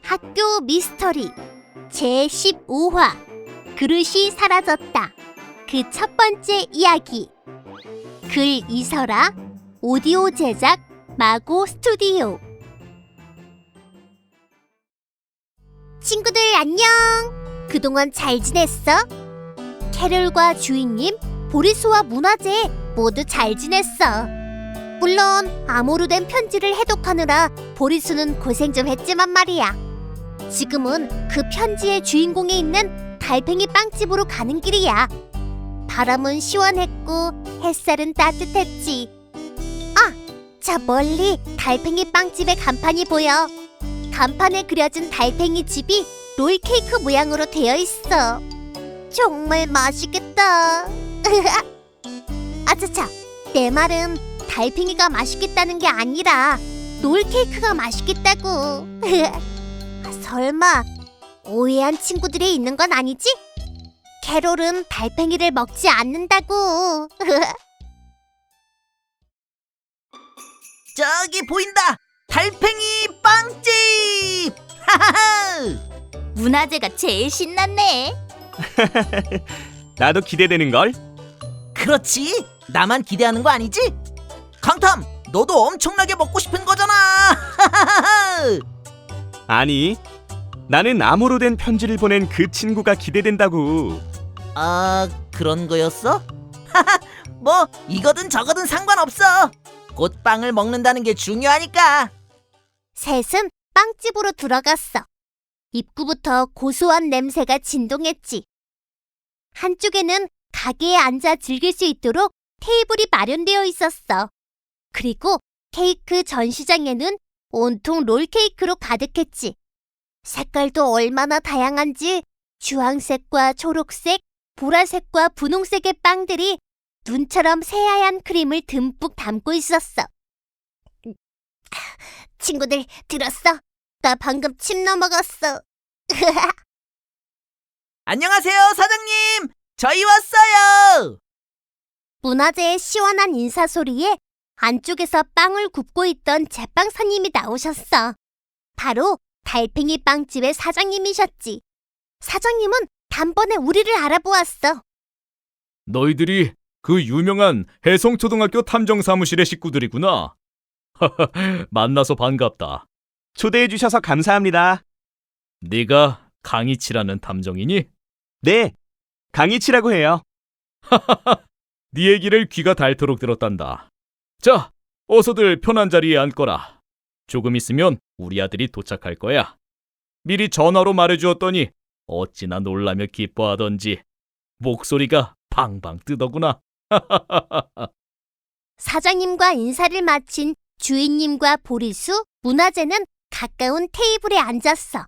학교 미스터리 제15화 그릇이 사라졌다. 그 첫 번째 이야기. 글 이설아, 오디오 제작 마고 스튜디오. 친구들 안녕. 그동안 잘 지냈어? 캐롤과 주인님, 보리수와 문화재 모두 잘 지냈어. 물론 암호로 된 편지를 해독하느라 보리수는 고생 좀 했지만 말이야. 지금은 그 편지의 주인공이 있는 달팽이 빵집으로 가는 길이야. 바람은 시원했고 햇살은 따뜻했지. 아, 저 멀리 달팽이 빵집의 간판이 보여. 간판에 그려진 달팽이 집이 롤케이크 모양으로 되어 있어. 정말 맛있겠다. 아차차, 내 말은 달팽이가 맛있겠다는 게 아니라 롤케이크가 맛있겠다고. 설마 오해한 친구들이 있는 건 아니지? 캐롤은 달팽이를 먹지 않는다고. 저기 보인다! 달팽이 빵집! 하하하! 문화재가 제일 신났네. 나도 기대되는걸? 그렇지! 나만 기대하는 거 아니지? 강탐! 너도 엄청나게 먹고 싶은 거잖아! 하하하! 아니, 나는 암호로 된 편지를 보낸 그 친구가 기대된다고. 아, 그런 거였어? 하하! 뭐 이거든 저거든 상관없어! 곧 빵을 먹는다는 게 중요하니까! 셋은 빵집으로 들어갔어. 입구부터 고소한 냄새가 진동했지. 한쪽에는 가게에 앉아 즐길 수 있도록 테이블이 마련되어 있었어. 그리고 케이크 전시장에는 온통 롤케이크로 가득했지. 색깔도 얼마나 다양한지 주황색과 초록색, 보라색과 분홍색의 빵들이 눈처럼 새하얀 크림을 듬뿍 담고 있었어. 친구들 들었어? 나 방금 침 넘어갔어. 안녕하세요 사장님! 저희 왔어요! 문화재의 시원한 인사소리에 안쪽에서 빵을 굽고 있던 제빵사님이 나오셨어. 바로 달팽이 빵집의 사장님이셨지. 사장님은 단번에 우리를 알아보았어. 너희들이 그 유명한 해성초등학교 탐정사무실의 식구들이구나. 만나서 반갑다. 초대해 주셔서 감사합니다. 네가 강이치라는 탐정이니? 네, 강이치라고 해요. 네 얘기를 귀가 닳도록 들었단다. 자, 어서들 편한 자리에 앉거라. 조금 있으면 우리 아들이 도착할 거야. 미리 전화로 말해주었더니 어찌나 놀라며 기뻐하던지 목소리가 팡팡 뜨더구나. 사장님과 인사를 마친 주인님과 보리수, 문화재는 가까운 테이블에 앉았어.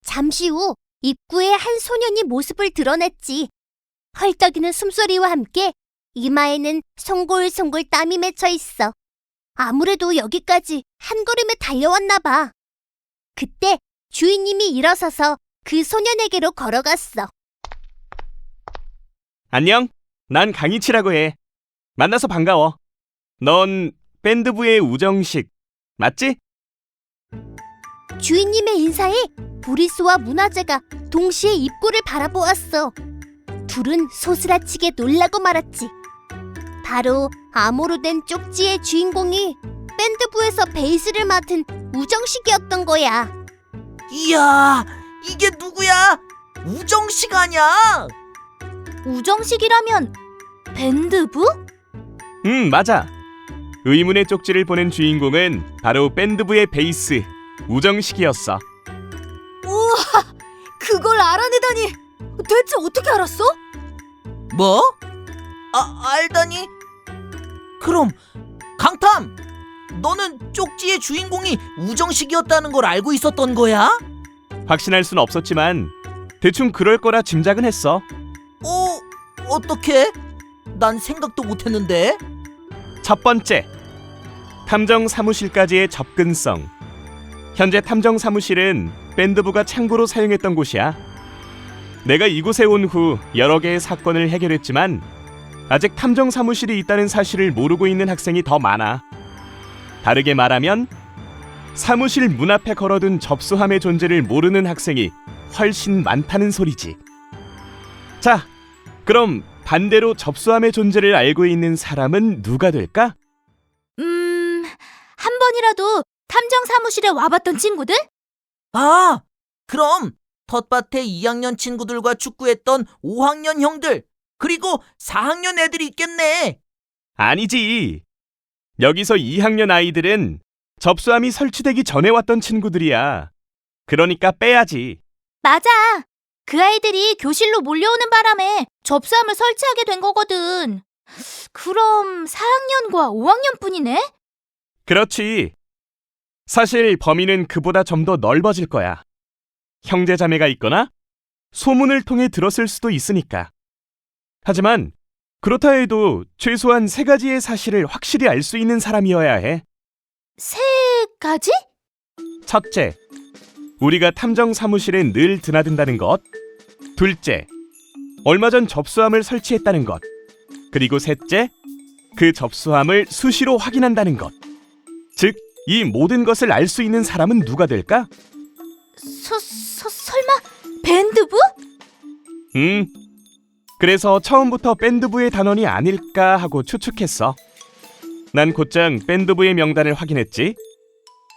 잠시 후 입구에 한 소년이 모습을 드러냈지. 헐떡이는 숨소리와 함께 이마에는 송골송골 땀이 맺혀 있어. 아무래도 여기까지 한 걸음에 달려왔나 봐. 그때 주인님이 일어서서 그 소년에게로 걸어갔어. 안녕, 난 강이치라고 해. 만나서 반가워. 넌 밴드부의 우정식, 맞지? 주인님의 인사에 보리수와 문화재가 동시에 입구를 바라보았어. 둘은 소스라치게 놀라고 말았지. 바로 암호로 된 쪽지의 주인공이 밴드부에서 베이스를 맡은 우정식이었던 거야. 이야, 이게 누구야? 우정식 아냐? 우정식이라면 밴드부? 맞아. 의문의 쪽지를 보낸 주인공은 바로 밴드부의 베이스, 우정식이었어. 우와, 그걸 알아내다니. 대체 어떻게 알았어? 뭐? 알다니? 그럼 강탐! 너는 쪽지의 주인공이 우정식이었다는 걸 알고 있었던 거야? 확신할 순 없었지만 대충 그럴 거라 짐작은 했어. 어떻게? 난 생각도 못했는데. 첫 번째, 탐정 사무실까지의 접근성. 현재 탐정 사무실은 밴드부가 창고로 사용했던 곳이야. 내가 이곳에 온 후 여러 개의 사건을 해결했지만 아직 탐정 사무실이 있다는 사실을 모르고 있는 학생이 더 많아. 다르게 말하면 사무실 문 앞에 걸어둔 접수함의 존재를 모르는 학생이 훨씬 많다는 소리지. 자, 그럼 반대로 접수함의 존재를 알고 있는 사람은 누가 될까? 한 번이라도 탐정 사무실에 와봤던 친구들? 아, 그럼 텃밭에 2학년 친구들과 축구했던 5학년 형들, 그리고 4학년 애들이 있겠네. 아니지. 여기서 2학년 아이들은 접수함이 설치되기 전에 왔던 친구들이야. 그러니까 빼야지. 맞아. 그 아이들이 교실로 몰려오는 바람에 접수함을 설치하게 된 거거든. 그럼 4학년과 5학년 뿐이네? 그렇지. 사실 범인은 그보다 좀 더 넓어질 거야. 형제자매가 있거나 소문을 통해 들었을 수도 있으니까. 하지만 그렇다 해도 최소한 3가지의 사실을 확실히 알 수 있는 사람이어야 해. 3가지? 첫째, 우리가 탐정 사무실에 늘 드나든다는 것. 둘째, 얼마 전 접수함을 설치했다는 것. 그리고 셋째, 그 접수함을 수시로 확인한다는 것. 즉, 이 모든 것을 알 수 있는 사람은 누가 될까? 설마 밴드부? 그래서 처음부터 밴드부의 단원이 아닐까 하고 추측했어. 난 곧장 밴드부의 명단을 확인했지.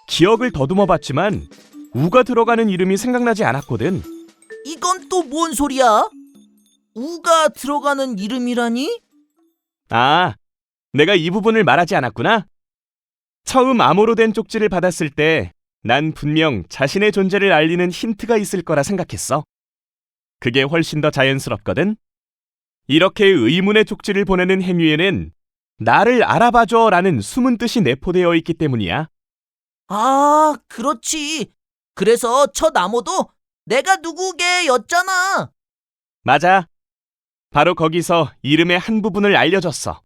기억을 더듬어 봤지만 우가 들어가는 이름이 생각나지 않았거든. 이건 또 뭔 소리야? 우가 들어가는 이름이라니? 아, 내가 이 부분을 말하지 않았구나. 처음 암호로 된 쪽지를 받았을 때 난 분명 자신의 존재를 알리는 힌트가 있을 거라 생각했어. 그게 훨씬 더 자연스럽거든. 이렇게 의문의 쪽지를 보내는 행위에는 나를 알아봐줘 라는 숨은 뜻이 내포되어 있기 때문이야. 아, 그렇지. 그래서 첫 암호도 내가 누구게 였잖아. 맞아. 바로 거기서 이름의 한 부분을 알려줬어.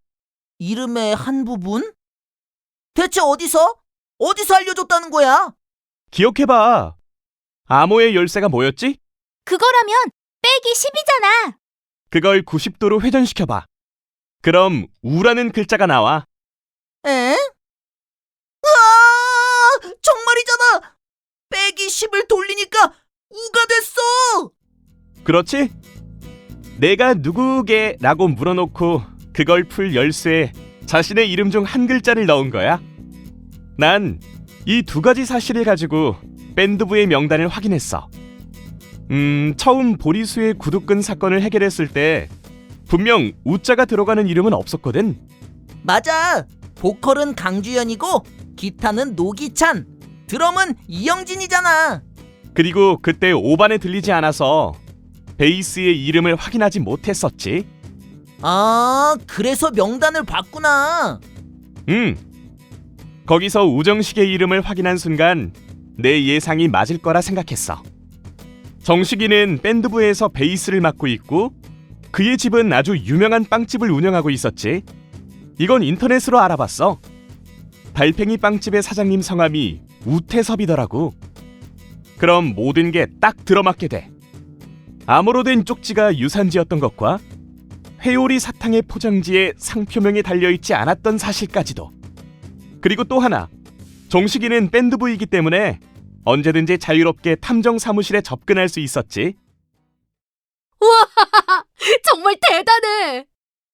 이름의 한 부분? 대체 어디서 알려줬다는 거야? 기억해봐. 암호의 열쇠가 뭐였지? 그거라면 빼기 10이잖아. 그걸 90도로 회전시켜봐. 그럼 우라는 글자가 나와. 에? 아, 정말이잖아. 빼기 10을 돌리니까 우가 됐어. 그렇지? 내가 누구게 라고 물어놓고 그걸 풀 열쇠에 자신의 이름 중 한 글자를 넣은 거야. 난 이 2가지 사실을 가지고 밴드부의 명단을 확인했어. 처음 보리수의 구두끈 사건을 해결했을 때 분명 우자가 들어가는 이름은 없었거든. 맞아. 보컬은 강주연이고 기타는 노기찬, 드럼은 이영진이잖아. 그리고 그때 5반에 들리지 않아서 베이스의 이름을 확인하지 못했었지. 아, 그래서 명단을 봤구나. 거기서 우정식의 이름을 확인한 순간 내 예상이 맞을 거라 생각했어. 정식이는 밴드부에서 베이스를 맡고 있고 그의 집은 아주 유명한 빵집을 운영하고 있었지. 이건 인터넷으로 알아봤어. 달팽이 빵집의 사장님 성함이 우태섭이더라고. 그럼 모든 게 딱 들어맞게 돼. 암호로 된 쪽지가 유산지였던 것과 회오리 사탕의 포장지에 상표명이 달려있지 않았던 사실까지도. 그리고 또 하나, 정식이는 밴드부이기 때문에 언제든지 자유롭게 탐정 사무실에 접근할 수 있었지. 우와, 정말 대단해.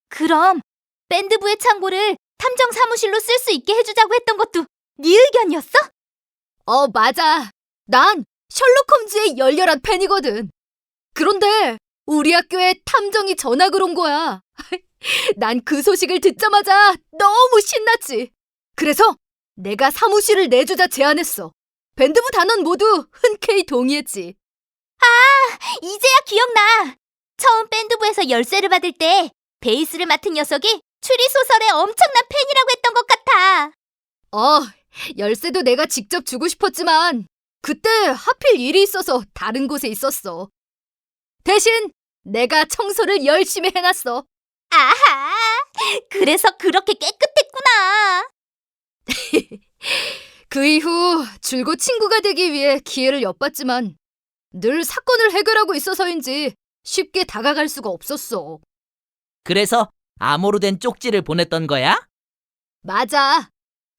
그럼 밴드부의 창고를 탐정 사무실로 쓸 수 있게 해주자고 했던 것도 네 의견이었어? 맞아. 난 셜록 홈즈의 열렬한 팬이거든. 그런데 우리 학교에 탐정이 전학을 온 거야. 난 그 소식을 듣자마자 너무 신났지. 그래서 내가 사무실을 내주자 제안했어. 밴드부 단원 모두 흔쾌히 동의했지. 아, 이제야 기억나. 처음 밴드부에서 열쇠를 받을 때 베이스를 맡은 녀석이 추리소설의 엄청난 팬이라고 했던 것 같아. 열쇠도 내가 직접 주고 싶었지만 그때 하필 일이 있어서 다른 곳에 있었어. 대신 내가 청소를 열심히 해놨어. 아하, 그래서 그렇게 깨끗했구나. 그 이후 줄곧 친구가 되기 위해 기회를 엿봤지만 늘 사건을 해결하고 있어서인지 쉽게 다가갈 수가 없었어. 그래서 암호로 된 쪽지를 보냈던 거야? 맞아.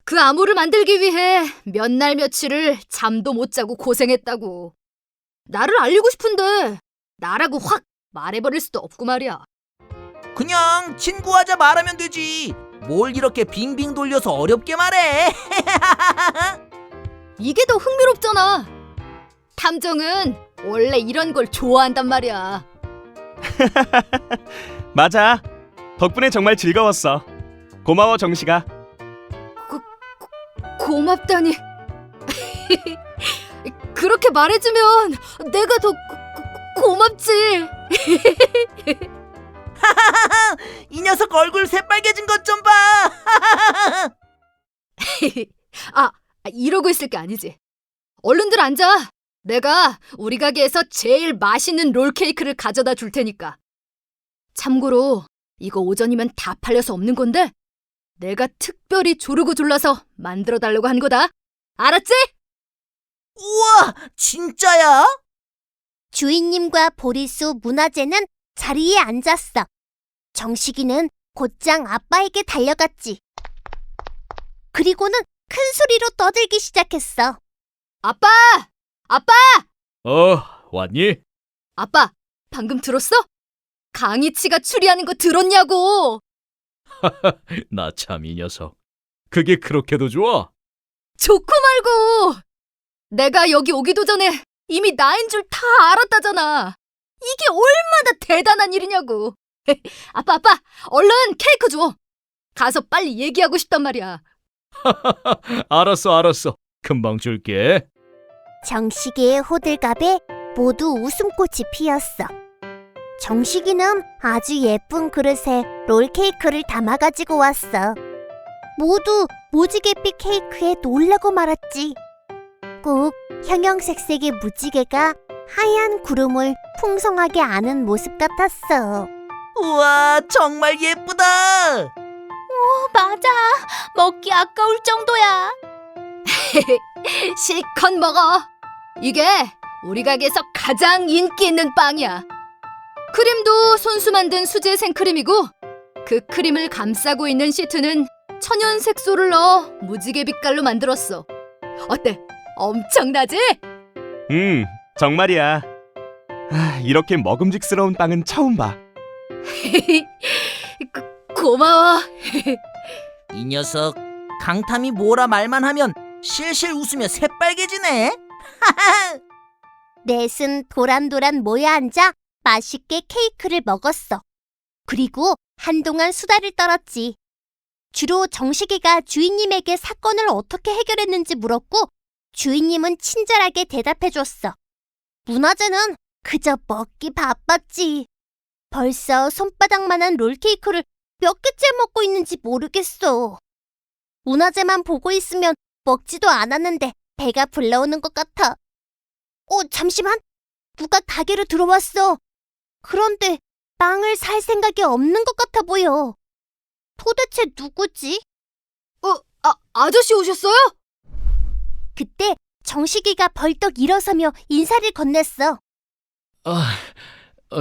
그 암호를 만들기 위해 몇 날 며칠을 잠도 못 자고 고생했다고. 나를 알리고 싶은데 나라고 확 말해버릴 수도 없고 말이야. 그냥 친구하자 말하면 되지. 뭘 이렇게 빙빙 돌려서 어렵게 말해. 이게 더 흥미롭잖아. 탐정은 원래 이런 걸 좋아한단 말이야. 맞아. 덕분에 정말 즐거웠어. 고마워, 정식아. 고맙다니. 그렇게 말해주면 내가 더 고맙지. 이 녀석 얼굴 새빨개진 것 좀 봐. 이러고 있을 게 아니지. 얼른들 앉아. 내가 우리 가게에서 제일 맛있는 롤케이크를 가져다 줄 테니까. 참고로 이거 오전이면 다 팔려서 없는 건데 내가 특별히 조르고 졸라서 만들어 달라고 한 거다. 알았지? 우와, 진짜야? 주인님과 보리수, 문화재는 자리에 앉았어. 정식이는 곧장 아빠에게 달려갔지. 그리고는 큰 소리로 떠들기 시작했어. 아빠! 아빠! 왔니? 아빠, 방금 들었어? 강희치가 추리하는 거 들었냐고! 나 참 이 녀석. 그게 그렇게도 좋아? 좋고 말고! 내가 여기 오기도 전에 이미 나인 줄 다 알았다잖아. 이게 얼마나 대단한 일이냐고. 아빠, 얼른 케이크 줘. 가서 빨리 얘기하고 싶단 말이야. 알았어. 금방 줄게. 정식이의 호들갑에 모두 웃음꽃이 피었어. 정식이는 아주 예쁜 그릇에 롤케이크를 담아가지고 왔어. 모두 무지개빛 케이크에 놀라고 말았지. 꼭 형형색색의 무지개가 하얀 구름을 풍성하게 아는 모습 같았어. 우와, 정말 예쁘다. 맞아. 먹기 아까울 정도야. 실컷 먹어. 이게 우리 가게에서 가장 인기 있는 빵이야. 크림도 손수 만든 수제 생크림이고 그 크림을 감싸고 있는 시트는 천연 색소를 넣어 무지개 빛깔로 만들었어. 어때? 엄청나지? 정말이야. 이렇게 먹음직스러운 빵은 처음 봐. 고마워. 이 녀석 강탐이 뭐라 말만 하면 실실 웃으며 새빨개지네. 넷은 도란도란 모여 앉아 맛있게 케이크를 먹었어. 그리고 한동안 수다를 떨었지. 주로 정식이가 주인님에게 사건을 어떻게 해결했는지 물었고 주인님은 친절하게 대답해줬어. 문화재는 그저 먹기 바빴지. 벌써 손바닥만한 롤케이크를 몇 개째 먹고 있는지 모르겠어. 문화재만 보고 있으면 먹지도 않았는데 배가 불러오는 것 같아. 잠시만. 누가 가게로 들어왔어. 그런데 빵을 살 생각이 없는 것 같아 보여. 도대체 누구지? 아저씨 오셨어요? 그때 정식이가 벌떡 일어서며 인사를 건넸어.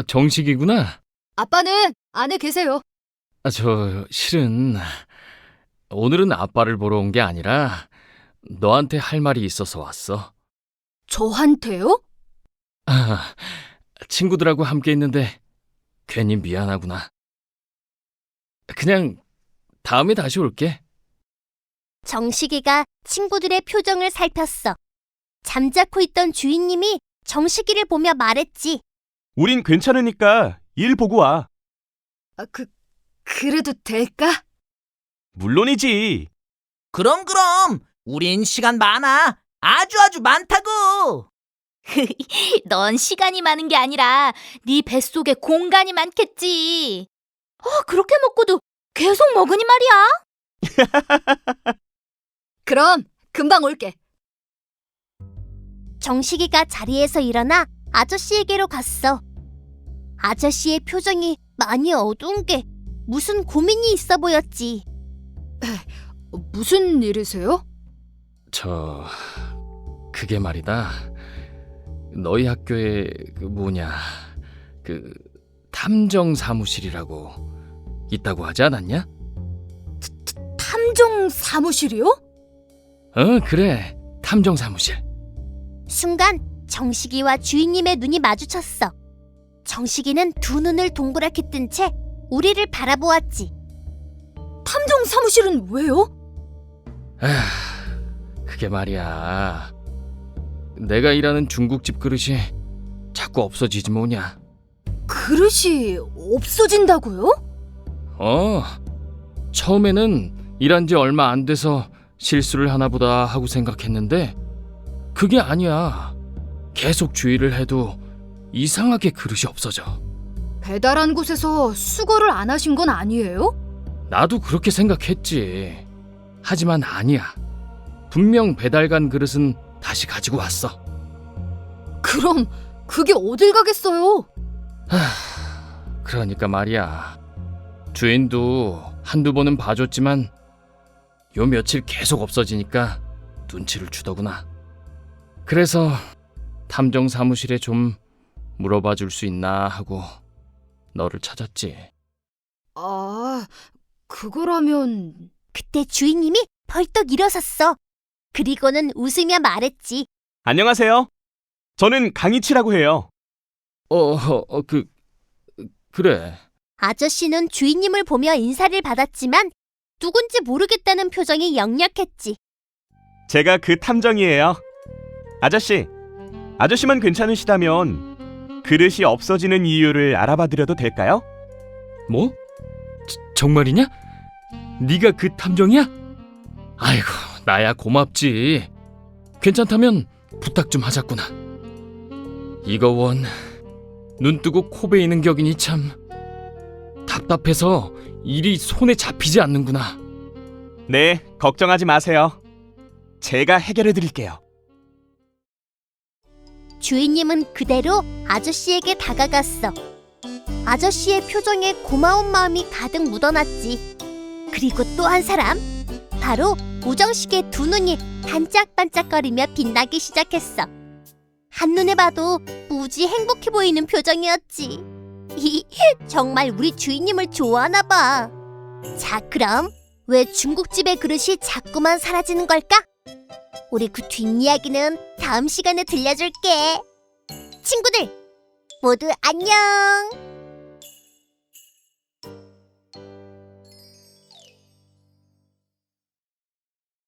정식이구나. 아빠는 안에 계세요. 실은 오늘은 아빠를 보러 온 게 아니라 너한테 할 말이 있어서 왔어. 저한테요? 친구들하고 함께 있는데 괜히 미안하구나. 그냥 다음에 다시 올게. 정식이가 친구들의 표정을 살폈어. 잠자코 있던 주인님이 정식이를 보며 말했지. 우린 괜찮으니까 일 보고 와. 그래도 될까? 물론이지. 그럼 우린 시간 많아. 아주 많다고. 넌 시간이 많은 게 아니라 네 뱃속에 공간이 많겠지. 그렇게 먹고도 계속 먹으니 말이야. 그럼 금방 올게. 정식이가 자리에서 일어나 아저씨에게로 갔어. 아저씨의 표정이 많이 어두운 게 무슨 고민이 있어 보였지. 무슨 일이세요? 그게 말이다. 너희 학교에 탐정 사무실이라고 있다고 하지 않았냐? 탐정 사무실이요? 그래. 탐정 사무실. 순간 정식이와 주인님의 눈이 마주쳤어. 정식이는 두 눈을 동그랗게 뜬 채 우리를 바라보았지. 탐정 사무실은 왜요? 그게 말이야. 내가 일하는 중국집 그릇이 자꾸 없어지지 뭐냐. 그릇이 없어진다고요? 처음에는 일한 지 얼마 안 돼서 실수를 하나 보다 하고 생각했는데 그게 아니야. 계속 주의를 해도 이상하게 그릇이 없어져. 배달한 곳에서 수거를 안 하신 건 아니에요? 나도 그렇게 생각했지. 하지만 아니야. 분명 배달 간 그릇은 다시 가지고 왔어. 그럼 그게 어딜 가겠어요? 그러니까 말이야. 주인도 한두 번은 봐줬지만 요 며칠 계속 없어지니까 눈치를 주더구나. 그래서 탐정 사무실에 좀 물어봐 줄 수 있나 하고 너를 찾았지. 아, 그거라면... 그때 주인님이 벌떡 일어섰어. 그리고는 웃으며 말했지. 안녕하세요. 저는 강이치라고 해요. 그래. 아저씨는 주인님을 보며 인사를 받았지만 누군지 모르겠다는 표정이 역력했지. 제가 그 탐정이에요. 아저씨만 괜찮으시다면 그릇이 없어지는 이유를 알아봐 드려도 될까요? 뭐? 정말이냐? 네가 그 탐정이야? 아이고, 나야 고맙지. 괜찮다면 부탁 좀 하자꾸나. 이거 원, 눈 뜨고 코 베이는 격이니 참 답답해서 일이 손에 잡히지 않는구나. 네, 걱정하지 마세요. 제가 해결해 드릴게요. 주인님은 그대로 아저씨에게 다가갔어. 아저씨의 표정에 고마운 마음이 가득 묻어났지. 그리고 또 한 사람, 바로 우정식의 두 눈이 반짝반짝거리며 빛나기 시작했어. 한눈에 봐도 무지 행복해 보이는 표정이었지. 정말 우리 주인님을 좋아하나 봐. 자, 그럼 왜 중국집의 그릇이 자꾸만 사라지는 걸까? 우리 그 뒷이야기는 다음 시간에 들려줄게. 친구들, 모두 안녕!